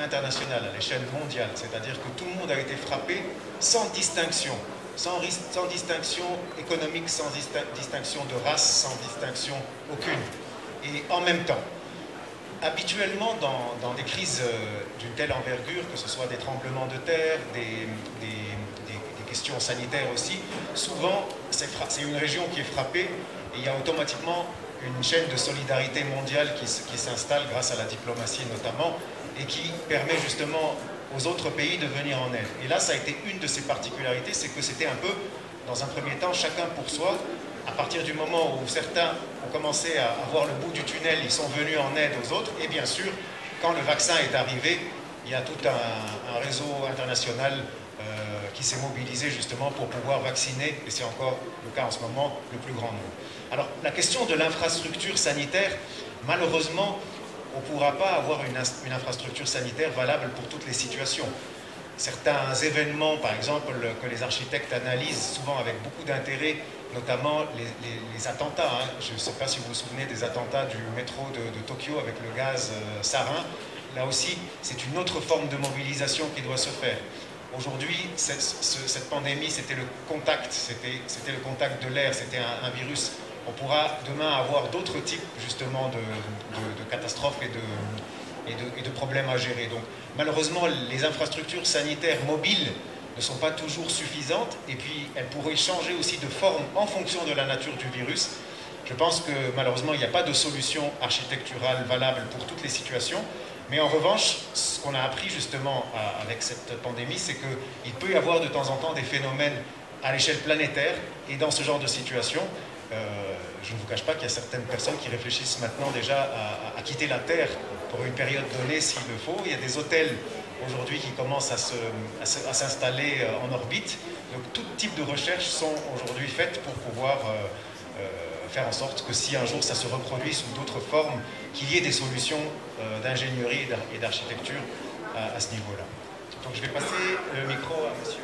internationale, à l'échelle mondiale, c'est-à-dire que tout le monde a été frappé sans distinction, sans distinction économique, sans distinction de race, sans distinction aucune, et en même temps. Habituellement, dans des crises d'une telle envergure, que ce soit des tremblements de terre, des questions sanitaires aussi, souvent c'est une région qui est frappée et il y a automatiquement une chaîne de solidarité mondiale qui s'installe grâce à la diplomatie notamment et qui permet justement aux autres pays de venir en aide. Et là, ça a été une de ses particularités, c'est que c'était un peu, dans un premier temps, chacun pour soi. À partir du moment où certains ont commencé à voir le bout du tunnel, ils sont venus en aide aux autres. Et bien sûr, quand le vaccin est arrivé, il y a tout un réseau international qui s'est mobilisé justement pour pouvoir vacciner, et c'est encore le cas en ce moment, le plus grand nombre. Alors, la question de l'infrastructure sanitaire, malheureusement, on ne pourra pas avoir une infrastructure sanitaire valable pour toutes les situations. Certains événements, par exemple, que les architectes analysent souvent avec beaucoup d'intérêt, notamment les attentats. Hein. Je ne sais pas si vous vous souvenez des attentats du métro de Tokyo avec le gaz sarin. Là aussi, c'est une autre forme de mobilisation qui doit se faire. Aujourd'hui, cette pandémie, c'était le contact, c'était le contact de l'air, c'était un virus. On pourra demain avoir d'autres types justement de catastrophes et de problèmes à gérer. Donc malheureusement, les infrastructures sanitaires mobiles ne sont pas toujours suffisantes et puis elles pourraient changer aussi de forme en fonction de la nature du virus. Je pense que malheureusement, il n'y a pas de solution architecturale valable pour toutes les situations. Mais en revanche, ce qu'on a appris justement avec cette pandémie, c'est qu'il peut y avoir de temps en temps des phénomènes à l'échelle planétaire. Et dans ce genre de situation, je ne vous cache pas qu'il y a certaines personnes qui réfléchissent maintenant déjà à quitter la Terre pour une période donnée s'il le faut. Il y a des hôtels aujourd'hui qui commencent à s'installer en orbite. Donc tout type de recherches sont aujourd'hui faites pour pouvoir faire en sorte que si un jour ça se reproduit sous d'autres formes, qu'il y ait des solutions d'ingénierie et d'architecture à ce niveau-là. Donc je vais passer le micro à monsieur.